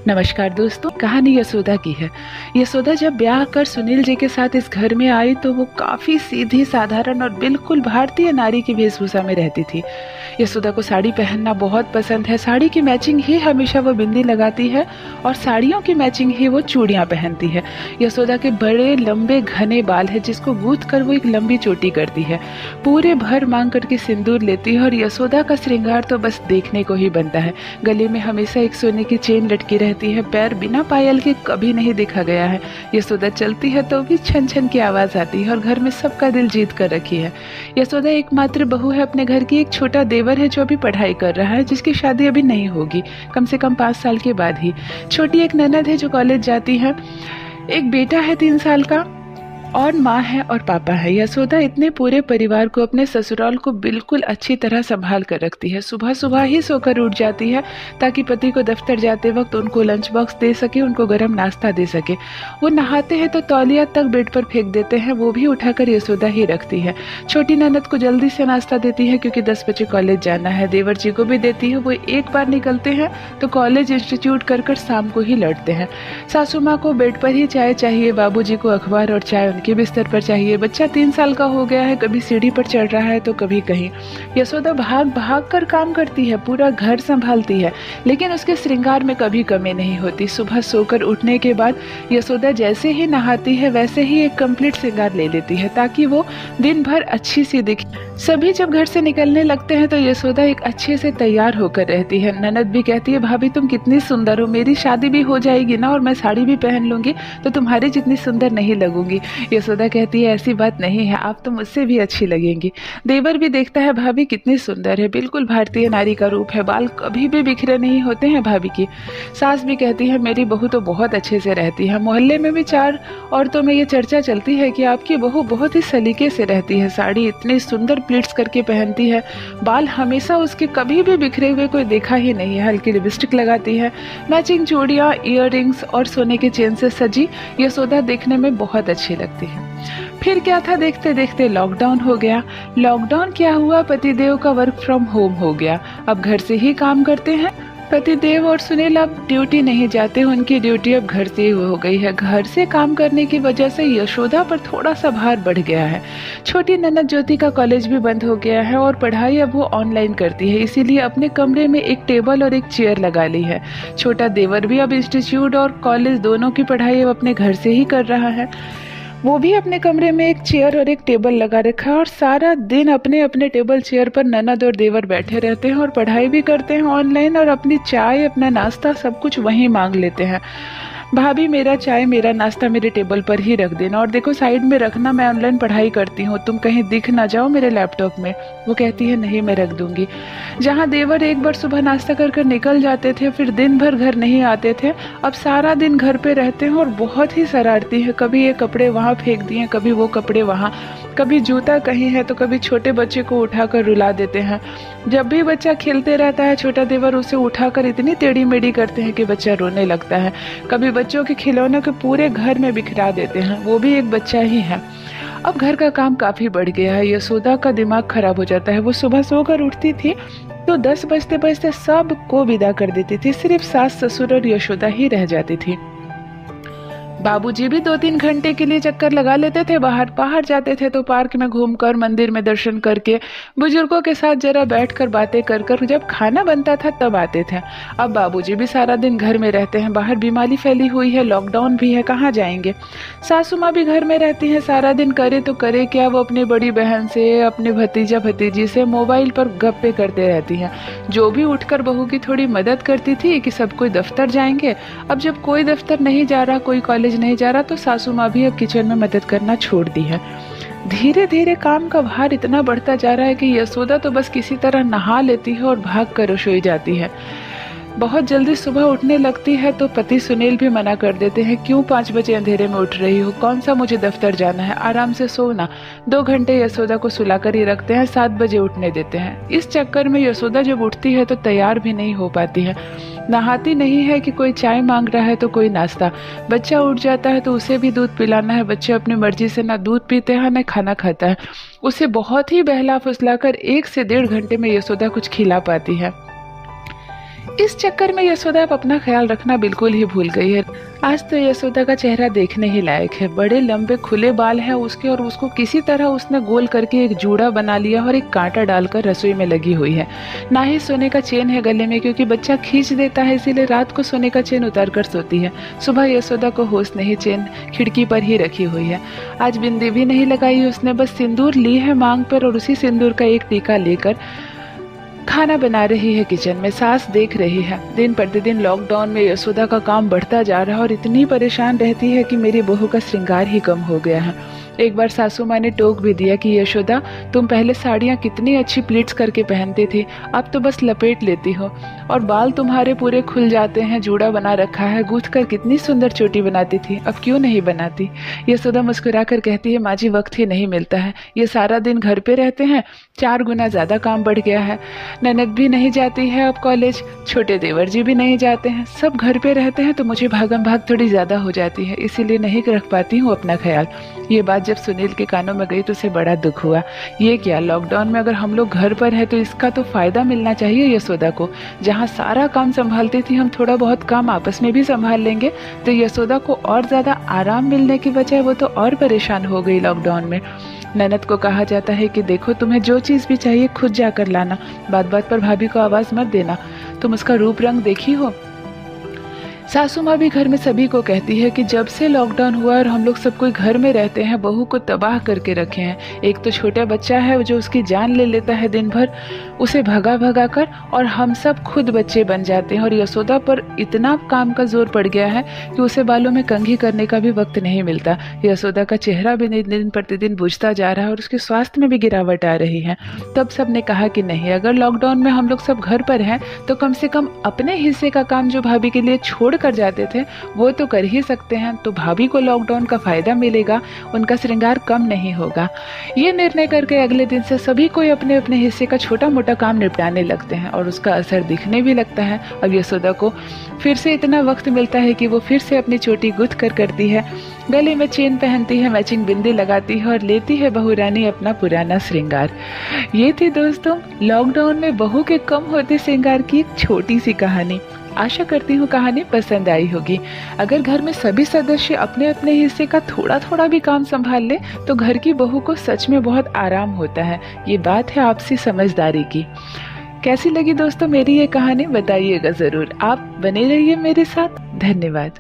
नमस्कार दोस्तों, कहानी यशोदा की है। यशोदा जब ब्याह कर सुनील जी के साथ इस घर में आई तो वो काफी सीधी, साधारण और बिल्कुल भारतीय नारी की वेशभूषा में रहती थी। यशोदा को साड़ी पहनना बहुत पसंद है। साड़ी की मैचिंग ही हमेशा वो बिंदी लगाती है और साड़ियों की मैचिंग ही वो चूड़ियां पहनती है। यशोदा के बड़े लंबे घने बाल है जिसको गूंथ कर वो एक लंबी चोटी करती है। पूरे भर मांग करके सिंदूर लेती है और यशोदा का श्रृंगार तो बस देखने को ही बनता है। गले में हमेशा एक सोने की चेन लटकी रहती है। पैर बिना पायल के कभी नहीं देखा गया है। यशोदा चलती है तो भी छन छन की आवाज आती है और घर में सबका दिल जीत कर रखी है। यशोदा एकमात्र बहू है अपने घर की। एक छोटा देवर है जो अभी पढ़ाई कर रहा है, जिसकी शादी अभी नहीं होगी, कम से कम 5 साल के बाद ही। छोटी एक ननद है जो कॉलेज जाती है। एक बेटा है 3 साल का और माँ है और पापा है। यशोदा इतने पूरे परिवार को, अपने ससुराल को बिल्कुल अच्छी तरह संभाल कर रखती है। सुबह सुबह ही सोकर उठ जाती है ताकि पति को दफ्तर जाते वक्त उनको लंच बॉक्स दे सके, उनको गर्म नाश्ता दे सके। वो नहाते हैं तो तौलिया तक बेड पर फेंक देते हैं, वो भी उठाकर यशोदा ही रखती है। छोटी ननद को जल्दी से नाश्ता देती है क्योंकि 10 बजे कॉलेज जाना है। देवर जी को भी देती है। वो एक बार निकलते हैं तो कॉलेज इंस्टीट्यूट कर साम को ही लौटते हैं। सासू माँ को बेड पर ही चाय चाहिए, बाबूजी को अखबार और चाय के बिस्तर पर चाहिए। बच्चा 3 साल का हो गया है, कभी सीढ़ी पर चढ़ रहा है तो कभी कहीं। यशोदा भाग भाग कर काम करती है, पूरा घर संभालती है, लेकिन उसके श्रृंगार में कभी कमी नहीं होती। सुबह सोकर उठने के बाद यशोदा जैसे ही नहाती है वैसे ही एक कंप्लीट श्रृंगार ले लेती है ताकि वो दिन भर अच्छी सी दिखे। सभी जब घर से निकलने लगते हैं तो यशोदा एक अच्छे से तैयार होकर रहती है। ननद भी कहती है, भाभी तुम कितनी सुंदर हो, मेरी शादी भी हो जाएगी ना और मैं साड़ी भी पहन लूंगी तो तुम्हारी जितनी सुंदर नहीं लगूंगी। यशोदा कहती है, ऐसी बात नहीं है, आप तो मुझसे भी अच्छी लगेंगी। देवर भी देखता है, भाभी कितनी सुंदर है, बिल्कुल भारतीय नारी का रूप है, बाल कभी भी बिखरे नहीं होते हैं भाभी की। सास भी कहती है, मेरी बहू तो बहुत अच्छे से रहती है। मोहल्ले में भी 4 औरतों में ये चर्चा चलती है कि आपकी बहू बहुत ही सलीके से रहती है, साड़ी इतनी सुंदर प्लीट्स करके पहनती है, बाल हमेशा उसके कभी भी बिखरे हुए कोई देखा ही नहीं है, हल्की लिपस्टिक लगाती है, मैचिंग चूड़ियाँ, ईयररिंग्स और सोने के चेन से सजी यशोदा देखने में बहुत अच्छी लगती है। फिर क्या था, देखते देखते लॉकडाउन हो गया। लॉकडाउन क्या हुआ, पतिदेव का वर्क फ्रॉम होम हो गया। अब घर से ही काम करते हैं पतिदेव और सुनील। अब ड्यूटी नहीं जाते, उनकी ड्यूटी अब घर से ही हो गई है। घर से काम करने की वजह से यशोदा पर थोड़ा सा भार बढ़ गया है। छोटी ननद ज्योति का कॉलेज भी बंद हो गया है और पढ़ाई अब वो ऑनलाइन करती है, इसीलिए अपने कमरे में एक टेबल और एक चेयर लगा ली है। छोटा देवर भी अब इंस्टीट्यूट और कॉलेज दोनों की पढ़ाई अब अपने घर से ही कर रहा है। वो भी अपने कमरे में एक चेयर और एक टेबल लगा रखा है और सारा दिन अपने अपने टेबल चेयर पर ननद और देवर बैठे रहते हैं और पढ़ाई भी करते हैं ऑनलाइन और अपनी चाय, अपना नाश्ता सब कुछ वहीं मांग लेते हैं। भाभी मेरा चाय, मेरा नाश्ता मेरे टेबल पर ही रख देना और देखो साइड में रखना, मैं ऑनलाइन पढ़ाई करती हूँ, तुम कहीं दिख ना जाओ मेरे लैपटॉप में। वो कहती है, नहीं मैं रख दूंगी। जहाँ देवर एक बार सुबह नाश्ता कर निकल जाते थे, फिर दिन भर घर नहीं आते थे, अब सारा दिन घर पे रहते हैं और बहुत ही शरारती है। कभी ये कपड़े वहाँ फेंक दिए, कभी वो कपड़े वहाँ, कभी जूता कहीं है तो कभी छोटे बच्चे को उठाकर रुला देते हैं। जब भी बच्चा खेलते रहता है छोटा देवर उसे उठाकर इतनी टेढ़ी मेढ़ी करते हैं कि बच्चा रोने लगता है। कभी बच्चों के खिलौनों के पूरे घर में बिखरा देते हैं, वो भी एक बच्चा ही है। अब घर का काम काफी बढ़ गया है। यशोदा का दिमाग खराब हो जाता है। वो सुबह सोकर उठती थी तो 10 बजते बजते सबको विदा कर देती थी, सिर्फ सास ससुर और यशोदा ही रह जाती थी। बाबूजी भी 2-3 घंटे के लिए चक्कर लगा लेते थे, बाहर जाते थे तो पार्क में घूमकर, मंदिर में दर्शन करके, बुजुर्गों के साथ जरा बैठकर बातें कर जब खाना बनता था तब आते थे। अब बाबूजी भी सारा दिन घर में रहते हैं, बाहर बीमारी फैली हुई है, लॉकडाउन भी है, कहाँ जाएंगे। सासू माँ भी घर में रहती हैं, सारा दिन करे तो करे क्या, वो अपनी बड़ी बहन से, अपने भतीजा भतीजी से मोबाइल पर गप्पे करते रहती हैं। जो भी उठकर बहू की थोड़ी मदद करती थी कि सब कोई दफ्तर जाएंगे, अब जब कोई दफ्तर नहीं जा रहा, कोई कॉलेज नहीं जा रहा तो सासू माँ भी अब किचन में मदद करना छोड़ दी है। धीरे धीरे काम का भार इतना बढ़ता जा रहा है कि यशोदा तो बस किसी तरह नहा लेती है और भाग कर रसोई जाती है। बहुत जल्दी सुबह उठने लगती है तो पति सुनील भी मना कर देते हैं, क्यों 5 बजे अंधेरे में उठ रही हो, कौन सा मुझे दफ्तर जाना है, आराम से सोना। 2 घंटे यशोदा को सुलाकर ही रखते हैं, 7 बजे उठने देते हैं। इस चक्कर में यशोदा जब उठती है तो तैयार भी नहीं हो पाती है। नहाती नहीं है कि कोई चाय मांग रहा है तो कोई नाश्ता। बच्चा उठ जाता है तो उसे भी दूध पिलाना है। बच्चे अपनी मर्जी से ना दूध पीते हैं ना खाना खाता है। उसे बहुत ही बहला फुसलाकर 1 से 1.5 घंटे में यशोदा कुछ खिला पाती है। इस चक्कर में यशोदा अब अपना ख्याल रखना बिल्कुल ही भूल गई है। आज तो यशोदा का चेहरा देखने ही लायक है। बड़े लंबे खुले बाल हैं उसके और उसको किसी तरह उसने गोल करके एक जूड़ा बना लिया और एक कांटा डालकर रसोई में लगी हुई है। ना ही सोने का चेन है गले में, क्योंकि बच्चा खींच देता है, इसीलिए रात को सोने का चेन उतार कर सोती है। सुबह यशोदा को होश नहीं, चेन खिड़की पर ही रखी हुई है। आज बिंदी भी नहीं लगाई उसने, बस सिंदूर ली है मांग पर और उसी सिंदूर का एक टीका लेकर खाना बना रही है किचन में। सास देख रही है। दिन प्रतिदिन लॉकडाउन में यशोदा का काम बढ़ता जा रहा है और इतनी परेशान रहती है कि मेरी बहू का श्रृंगार ही कम हो गया है। एक बार सासू माँ ने टोक भी दिया कि यशोदा, तुम पहले साड़ियाँ कितनी अच्छी प्लीट्स करके पहनती थी, अब तो बस लपेट लेती हो, और बाल तुम्हारे पूरे खुल जाते हैं, जूड़ा बना रखा है, गूंथ कर कितनी सुंदर चोटी बनाती थी, अब क्यों नहीं बनाती। यशोदा मुस्कुरा कर कहती है, माँ जी वक्त ही नहीं मिलता है, ये सारा दिन घर पे रहते हैं, 4 गुना ज़्यादा काम बढ़ गया है। ननद भी नहीं जाती है अब कॉलेज, छोटे देवर जी भी नहीं जाते हैं, सब घर पे रहते हैं, तो मुझे भागम भाग थोड़ी ज़्यादा हो जाती है, इसीलिए नहीं रख पाती हूँ अपना ख्याल। ये बात जब सुनील के कानों में गई तो उसे बड़ा दुख हुआ। ये क्या, लॉकडाउन में अगर हम लोग घर पर हैं तो इसका तो फ़ायदा मिलना चाहिए यशोदा को। जहाँ सारा काम संभालती थी, हम थोड़ा बहुत काम आपस में भी संभाल लेंगे, तो यशोदा को और ज़्यादा आराम मिलने की बजाय वो तो और परेशान हो गई लॉकडाउन में। ननद को कहा जाता है कि देखो, तुम्हें जो चीज़ भी चाहिए खुद जाकर लाना, बात बात पर भाभी को आवाज़ मत देना, तुम उसका रूप रंग देखी हो। सासू माँ भी घर में सभी को कहती है कि जब से लॉकडाउन हुआ और हम लोग सब कोई घर में रहते हैं, बहू को तबाह करके रखे हैं। एक तो छोटा बच्चा है जो उसकी जान ले लेता है दिन भर, उसे भगा भगा कर, और हम सब खुद बच्चे बन जाते हैं। और यशोदा पर इतना काम का जोर पड़ गया है कि उसे बालों में कंघी करने का भी वक्त नहीं मिलता। यशोदा का चेहरा भी दिन प्रतिदिन बुझता जा रहा है और उसके स्वास्थ्य में भी गिरावट आ रही है। तब सब ने कहा कि नहीं, अगर लॉकडाउन में हम लोग सब घर पर हैं तो कम से कम अपने हिस्से का काम जो भाभी के लिए छोड़ कर जाते थे वो तो कर ही सकते हैं, तो भाभी को लॉकडाउन का फायदा मिलेगा, उनका श्रृंगार कम नहीं होगा। ये निर्णय करके अगले दिन से सभी कोई अपने अपने हिस्से का छोटा मोटा काम निपटाने लगते हैं और उसका असर दिखने भी लगता है। अब यशोदा को फिर से इतना वक्त मिलता है कि वो फिर से अपनी चोटी गुथ कर करती है, गले में चेन पहनती है, मैचिंग बिंदी लगाती है और लेती है बहू रानी अपना पुराना श्रृंगार। ये थी दोस्तों लॉकडाउन में बहू के कम होते श्रृंगार की एक छोटी सी कहानी। आशा करती हूँ कहानी पसंद आई होगी। अगर घर में सभी सदस्य अपने अपने हिस्से का थोड़ा थोड़ा भी काम संभाल ले तो घर की बहू को सच में बहुत आराम होता है। ये बात है आपसी समझदारी की। कैसी लगी दोस्तों मेरी ये कहानी, बताइएगा ज़रूर। आप बने रहिए मेरे साथ। धन्यवाद।